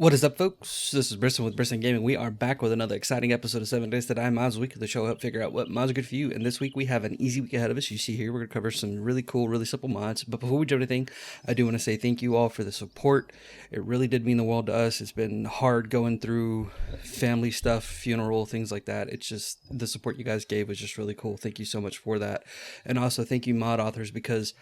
What is up, folks? This is Briston with Briston Gaming. We are back with another exciting episode of 7 Days to Die Mods Week. The show help figure out what mods are good for you. And this week we have an easy week ahead of us. You see here, we're going to cover some really cool, really simple mods. But before we do anything, I do want to say thank you all for the support. It really did mean the world to us. It's been hard going through family stuff, funeral, things like that. It's just the support you guys gave was just really cool. Thank you so much for that. And also thank you, mod authors, because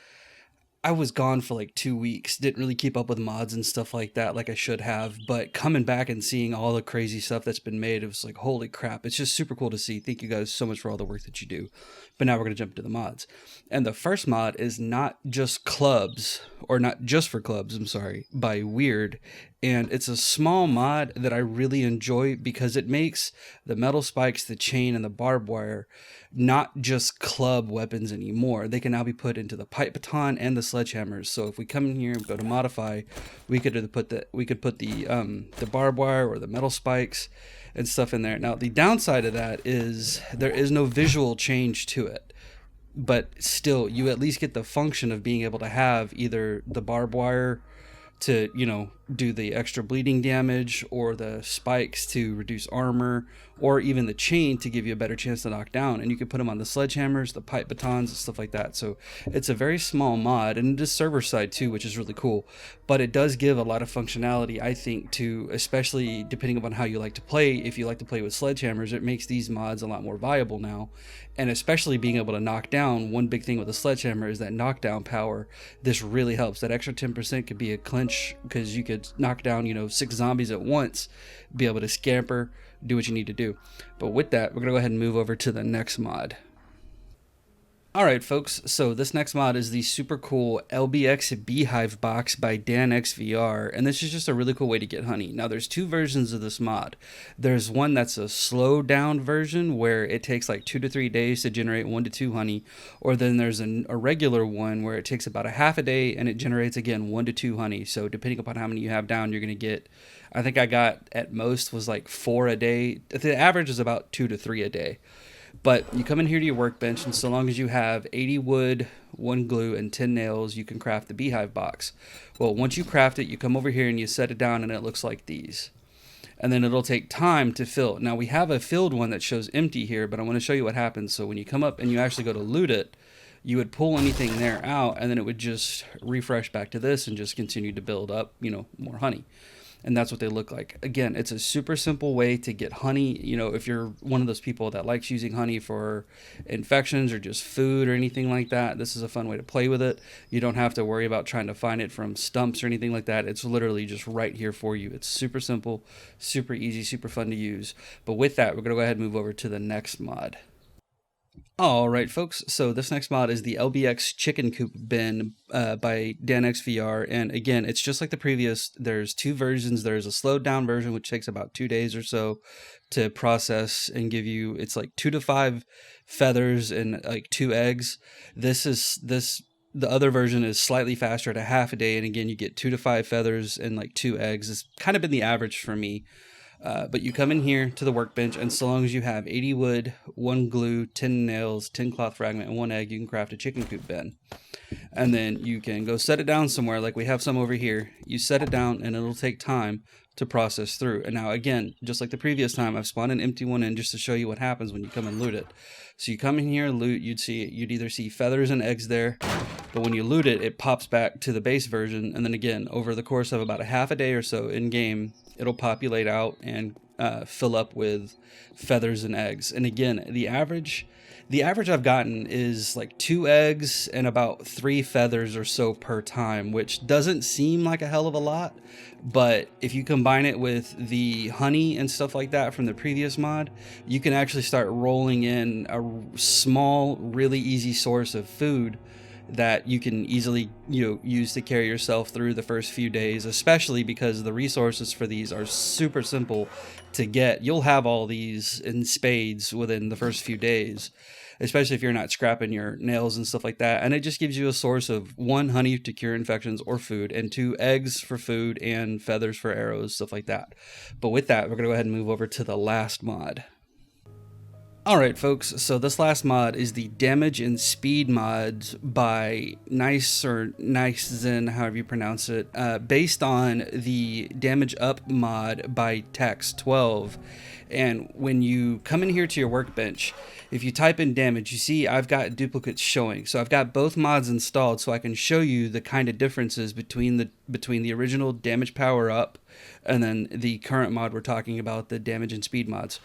I was gone for like 2 weeks, didn't really keep up with mods and stuff like that like I should have, but coming back and seeing all the crazy stuff that's been made, it was like, holy crap, it's just super cool to see. Thank you guys so much for all the work that you do. But now we're going to jump into the mods. And the first mod is not just clubs, or not just for clubs, I'm sorry, by Weird. And it's a small mod that I really enjoy because it makes the metal spikes, the chain, and the barbed wire not just club weapons anymore. They can now be put into the pipe baton and the sledgehammers. So if we come in here and go to modify, we could put the barbed wire or the metal spikes and stuff in there. Now the downside of that is there is no visual change to it, but still you at least get the function of being able to have either the barbed wire to, you know, do the extra bleeding damage, or the spikes to reduce armor, or even the chain to give you a better chance to knock down. And you can put them on the sledgehammers, the pipe batons, and stuff like that. So it's a very small mod, and it is server side too, which is really cool. But it does give a lot of functionality, I think, to, especially depending upon how you like to play. If you like to play with sledgehammers, it makes these mods a lot more viable now. And especially being able to knock down, one big thing with a sledgehammer is that knockdown power. This really helps. That extra 10% could be a clinch, because you could knock down, you know, 6 zombies at once, be able to scamper, do what you need to do. But with that, we're gonna go ahead and move over to the next mod. Alright folks, so this next mod is the super cool LBX Beehive box by DanXVR, and this is just a really cool way to get honey. Now there's 2 versions of this mod. There's one that's a slow down version where it takes like 2 to 3 days to generate 1 to 2 honey, or then there's a regular one where it takes about a half a day and it generates again 1 to 2 honey. So depending upon how many you have down, you're going to get, I think I got at most was like 4 a day. The average is about 2 to 3 a day. But you come in here to your workbench, and so long as you have 80 wood, 1 glue, and 10 nails, you can craft the beehive box. Well, once you craft it, you come over here and you set it down, and it looks like these. And then it'll take time to fill. Now, we have a filled one that shows empty here, but I want to show you what happens. So when you come up and you actually go to loot it, you would pull anything there out, and then it would just refresh back to this and just continue to build up, you know, more honey. And that's what they look like. Again, it's a super simple way to get honey. You know, if you're one of those people that likes using honey for infections or just food or anything like that, this is a fun way to play with it. You don't have to worry about trying to find it from stumps or anything like that. It's literally just right here for you. It's super simple, super easy, super fun to use. But with that, we're going to go ahead and move over to the next mod. Alright folks, so this next mod is the LBX ChickenCoop bin by DanXVR, and again, it's just like the previous. There's 2 versions. There's a slowed down version, which takes about 2 days or so to process and give you, it's like 2 to 5 feathers and like 2 eggs. The other version is slightly faster at a half a day, and again, you get 2 to 5 feathers and like 2 eggs. It's kind of been the average for me. But you come in here to the workbench, and so long as you have 80 wood, 1 glue, 10 nails, 10 cloth fragment, and 1 egg, you can craft a chicken coop bin. And then you can go set it down somewhere, like we have some over here. You set it down, and it'll take time to process through. And now again, just like the previous time, I've spawned an empty one in just to show you what happens when you come and loot it. So you come in here, loot, you'd either see feathers and eggs there, but when you loot it, it pops back to the base version. And then again, over the course of about a half a day or so in game, it'll populate out and fill up with feathers and eggs. And again, the average I've gotten is like 2 eggs and about 3 feathers or so per time, which doesn't seem like a hell of a lot. But if you combine it with the honey and stuff like that from the previous mod, you can actually start rolling in a small, really easy source of food that you can easily, you know, use to carry yourself through the first few days, especially because the resources for these are super simple to get. You'll have all these in spades within the first few days, especially if you're not scrapping your nails and stuff like that. And it just gives you a source of 1, honey to cure infections or food, and 2, eggs for food and feathers for arrows, stuff like that. But with that, we're going to go ahead and move over to the last mod. Alright folks, so this last mod is the damage and speed mod by Nice or Nicezen, however you pronounce it, based on the damage up mod by Tax12. And when you come in here to your workbench, if you type in damage, you see I've got duplicates showing. So I've got both mods installed so I can show you the kind of differences between the original damage power up and then the current mod we're talking about, the damage and speed mods.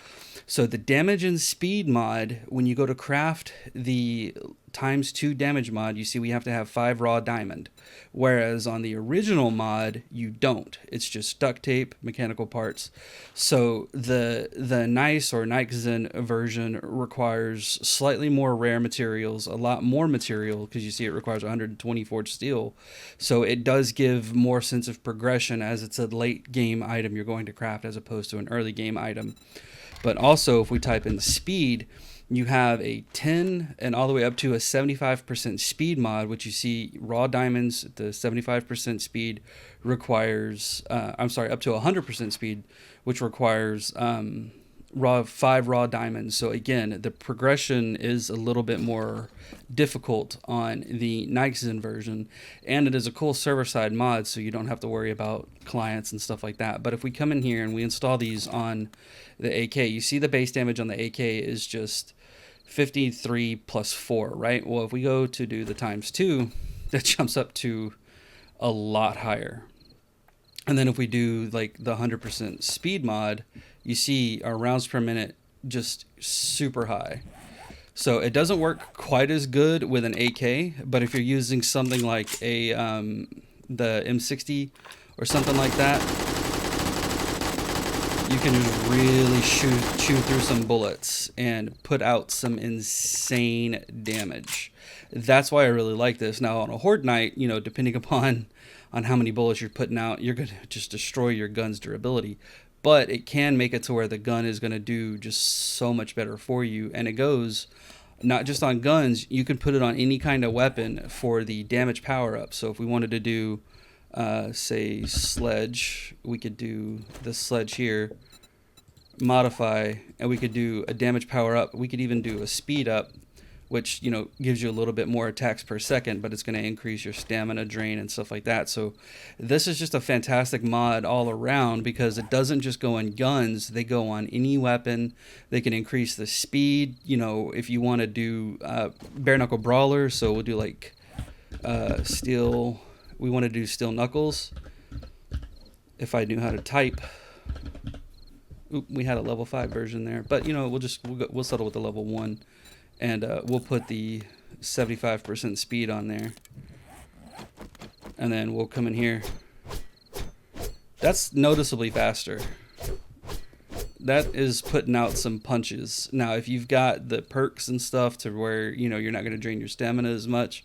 So the damage and speed mod, when you go to craft the ×2 damage mod, you see we have to have 5 raw diamond. Whereas on the original mod, you don't. It's just duct tape, mechanical parts. So the Nice or Nicezen version requires slightly more rare materials, a lot more material, because you see it requires 120 forged steel. So it does give more sense of progression as it's a late game item you're going to craft as opposed to an early game item. But also, if we type in speed, you have a 10 and all the way up to a 75% speed mod, which you see raw diamonds at the 75% speed requires, up to 100% speed, which requires 5 raw diamonds. So again, the progression is a little bit more difficult on the Nicezen version, and it is a cool server-side mod, so you don't have to worry about clients and stuff like that. But if we come in here and we install these on the AK, you see the base damage on the AK is just 53 plus 4, right? Well, if we go to do the ×2, that jumps up to a lot higher. And then if we do like the 100% speed mod, you see our rounds per minute just super high. So it doesn't work quite as good with an AK, but if you're using something like a the M60 or something like that, you can just really chew through some bullets and put out some insane damage. That's why I really like this. Now on a horde night, you know, depending upon how many bullets you're putting out, you're going to just destroy your gun's durability. But it can make it to where the gun is going to do just so much better for you. And it goes not just on guns, you can put it on any kind of weapon for the damage power up. So if we wanted to do, say, sledge, we could do the sledge here, modify, and we could do a damage power up. We could even do a speed up, which, you know, gives you a little bit more attacks per second, but it's going to increase your stamina drain and stuff like that. So this is just a fantastic mod all around because it doesn't just go on guns, they go on any weapon. They can increase the speed, you know, if you want to do bare knuckle brawler. So we'll do like steel, we want to do steel knuckles. If I knew how to type. Oop, we had a level 5 version there, but you know, we'll settle with the level 1. And we'll put the 75% speed on there. And then we'll come in here. That's noticeably faster. That is putting out some punches. Now, if you've got the perks and stuff to where, you know, you're not going to drain your stamina as much,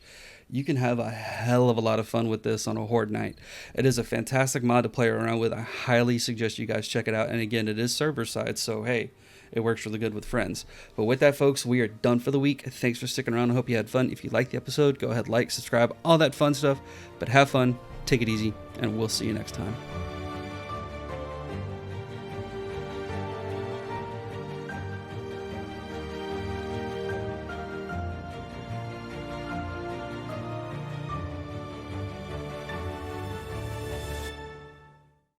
you can have a hell of a lot of fun with this on a horde night. It is a fantastic mod to play around with. I highly suggest you guys check it out. And again, it is server side, so hey, it works really good with friends. But with that, folks, we are done for the week. Thanks for sticking around. I hope you had fun. If you liked the episode, go ahead, like, subscribe, all that fun stuff. But have fun, take it easy, and we'll see you next time.